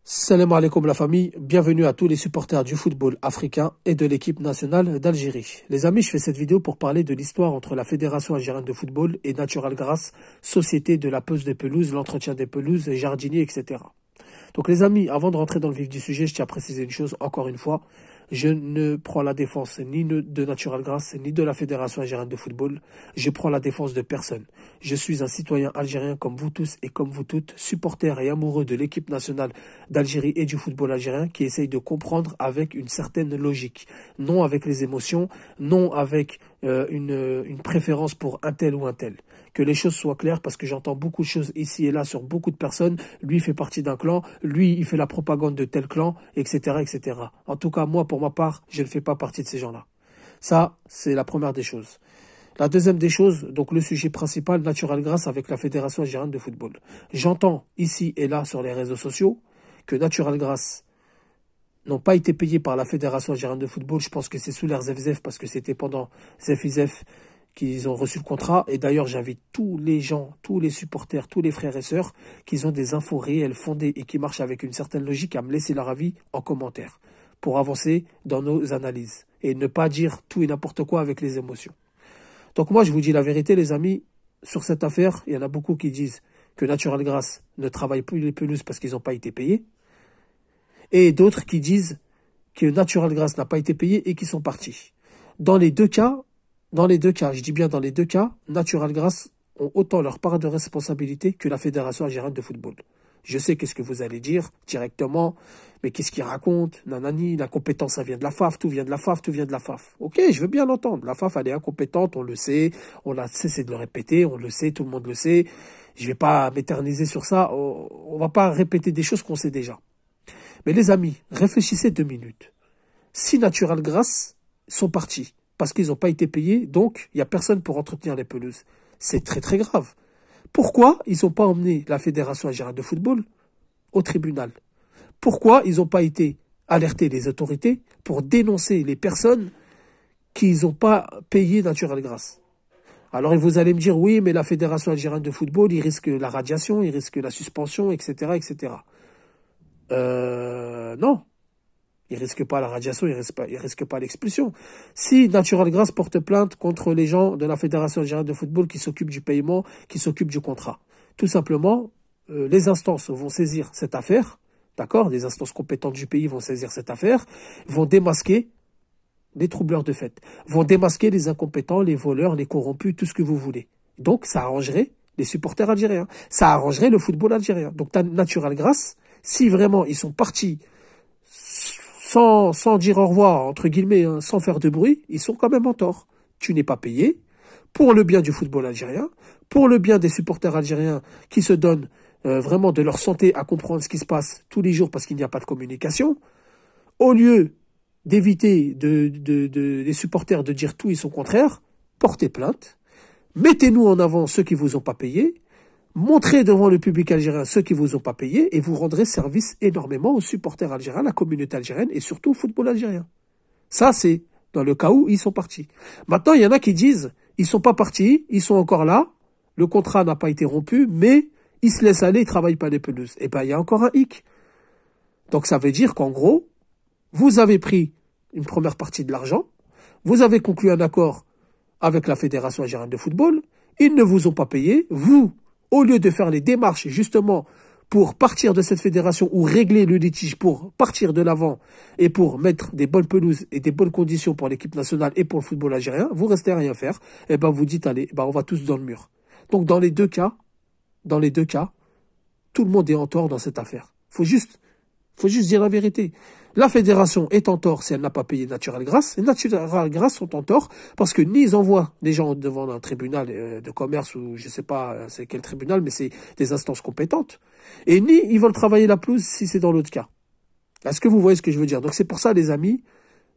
Salam alaikum la famille, bienvenue à tous les supporters du football africain et de l'équipe nationale d'Algérie. Les amis, je fais cette vidéo pour parler de l'histoire entre la Fédération algérienne de football et Natural Grass, société de la pose des pelouses, l'entretien des pelouses, jardiniers, etc. Donc les amis, avant de rentrer dans le vif du sujet, je tiens à préciser une chose, encore une fois, je ne prends la défense ni de Natural Grass, ni de la Fédération algérienne de football. Je prends la défense de personne. Je suis un citoyen algérien comme vous tous et comme vous toutes, supporter et amoureux de l'équipe nationale d'Algérie et du football algérien qui essaye de comprendre avec une certaine logique. Non avec les émotions, non avec une préférence pour un tel ou un tel. Que les choses soient claires parce que j'entends beaucoup de choses ici et là sur beaucoup de personnes. Lui fait partie d'un clan, lui il fait la propagande de tel clan, etc., etc. En tout cas, moi, pour ma part, je ne fais pas partie de ces gens-là. Ça, c'est la première des choses. La deuxième des choses, donc le sujet principal, Natural Grass avec la Fédération algérienne de football. J'entends ici et là sur les réseaux sociaux que Natural Grass n'ont pas été payés par la Fédération algérienne de football. Je pense que c'est sous l'air ZEF parce que c'était pendant ZEF qu'ils ont reçu le contrat. Et d'ailleurs, j'invite tous les gens, tous les supporters, tous les frères et sœurs qui ont des infos réelles, fondées et qui marchent avec une certaine logique à me laisser leur avis en commentaire pour avancer dans nos analyses et ne pas dire tout et n'importe quoi avec les émotions. Donc moi, je vous dis la vérité, les amis, sur cette affaire, il y en a beaucoup qui disent que Natural Grass ne travaille plus les pelouses parce qu'ils n'ont pas été payés. Et d'autres qui disent que Natural Grass n'a pas été payé et qu'ils sont partis. Dans les deux cas, je dis bien dans les deux cas, Natural Grass ont autant leur part de responsabilité que la Fédération algérienne de football. Je sais qu'est-ce que vous allez dire directement, mais qu'est-ce qu'ils racontent, nanani, la compétence, ça vient de la FAF, tout vient de la FAF, tout vient de la FAF. Ok, je veux bien l'entendre, la FAF, elle est incompétente, on le sait, on a cessé de le répéter, on le sait, tout le monde le sait. Je vais pas m'éterniser sur ça, on va pas répéter des choses qu'on sait déjà. Mais les amis, réfléchissez 2 minutes. Si Natural Grass sont partis, parce qu'ils n'ont pas été payés, donc il n'y a personne pour entretenir les pelouses. C'est très très grave. Pourquoi ils n'ont pas emmené la Fédération algérienne de football au tribunal? Pourquoi ils n'ont pas été alertés les autorités pour dénoncer les personnes qui n'ont pas payé Natural Grass? Alors vous allez me dire, oui, mais la Fédération algérienne de football, il risque la radiation, il risque la suspension, etc., etc. Non. Il risque pas la radiation, il risque pas l'expulsion. Si Natural Grass porte plainte contre les gens de la Fédération algérienne de football qui s'occupent du paiement, qui s'occupent du contrat, tout simplement, les instances vont saisir cette affaire, d'accord? Les instances compétentes du pays vont saisir cette affaire, vont démasquer les troubleurs de fête, vont démasquer les incompétents, les voleurs, les corrompus, tout ce que vous voulez. Donc, ça arrangerait les supporters algériens. Ça arrangerait le football algérien. Donc, Natural Grass, si vraiment ils sont partis sans dire au revoir, entre guillemets, hein, sans faire de bruit, ils sont quand même en tort. Tu n'es pas payé pour le bien du football algérien, pour le bien des supporters algériens qui se donnent vraiment de leur santé à comprendre ce qui se passe tous les jours parce qu'il n'y a pas de communication. Au lieu d'éviter des supporters de dire tout et son contraire, portez plainte, mettez-nous en avant ceux qui vous ont pas payé, montrez devant le public algérien ceux qui vous ont pas payé et vous rendrez service énormément aux supporters algériens, à la communauté algérienne et surtout au football algérien. Ça, c'est dans le cas où ils sont partis. Maintenant, il y en a qui disent, ils sont pas partis, ils sont encore là, le contrat n'a pas été rompu, mais ils se laissent aller, ils travaillent pas les pelouses. Eh ben, il y a encore un hic. Donc, ça veut dire qu'en gros, vous avez pris une première partie de l'argent, vous avez conclu un accord avec la Fédération algérienne de football, ils ne vous ont pas payé, vous, au lieu de faire les démarches justement pour partir de cette fédération ou régler le litige pour partir de l'avant et pour mettre des bonnes pelouses et des bonnes conditions pour l'équipe nationale et pour le football algérien, vous restez à rien faire, et ben vous dites allez, ben on va tous dans le mur. Donc dans les deux cas, tout le monde est en tort dans cette affaire. Faut juste dire la vérité. La fédération est en tort si elle n'a pas payé Natural Grass. Et Natural Grass sont en tort parce que ni ils envoient des gens devant un tribunal de commerce ou je sais pas c'est quel tribunal, mais c'est des instances compétentes. Et ni ils veulent travailler la pelouse si c'est dans l'autre cas. Est-ce que vous voyez ce que je veux dire? Donc c'est pour ça les amis,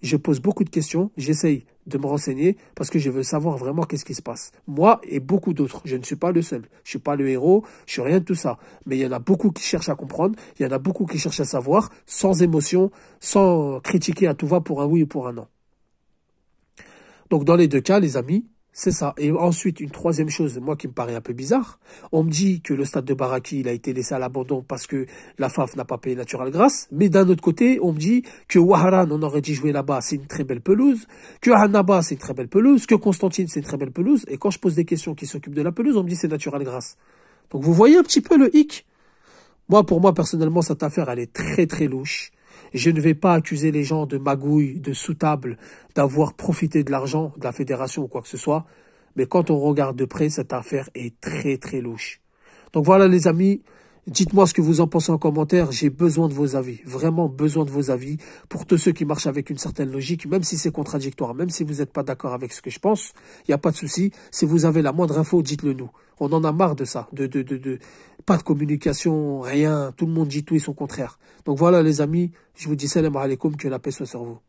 je pose beaucoup de questions, j'essaye de me renseigner parce que je veux savoir vraiment qu'est-ce qui se passe. Moi et beaucoup d'autres, je ne suis pas le seul. Je suis pas le héros, je suis rien de tout ça. Mais il y en a beaucoup qui cherchent à comprendre, il y en a beaucoup qui cherchent à savoir, sans émotion, sans critiquer à tout va pour un oui ou pour un non. Donc dans les deux cas, les amis, C'est ça. Et ensuite, une troisième chose, moi qui me paraît un peu bizarre, on me dit que le stade de Baraki, il a été laissé à l'abandon parce que la FAF n'a pas payé Natural Grass. Mais d'un autre côté, on me dit que Ouaharan, on aurait dû jouer là-bas, c'est une très belle pelouse. Que Annaba, c'est une très belle pelouse. Que Constantine, c'est une très belle pelouse. Et quand je pose des questions qui s'occupent de la pelouse, on me dit c'est Natural Grass. Donc vous voyez un petit peu le hic. Moi, pour moi, personnellement, cette affaire, elle est très très louche. Je ne vais pas accuser les gens de magouille, de sous-table, d'avoir profité de l'argent de la fédération ou quoi que ce soit. Mais quand on regarde de près, cette affaire est très très louche. Donc voilà les amis, dites-moi ce que vous en pensez en commentaire. J'ai besoin de vos avis, vraiment besoin de vos avis. Pour tous ceux qui marchent avec une certaine logique, même si c'est contradictoire, même si vous n'êtes pas d'accord avec ce que je pense, il n'y a pas de souci. Si vous avez la moindre info, dites-le nous. On en a marre de ça, pas de communication, rien. Tout le monde dit tout et son contraire. Donc voilà les amis, je vous dis salam alaikum, que la paix soit sur vous.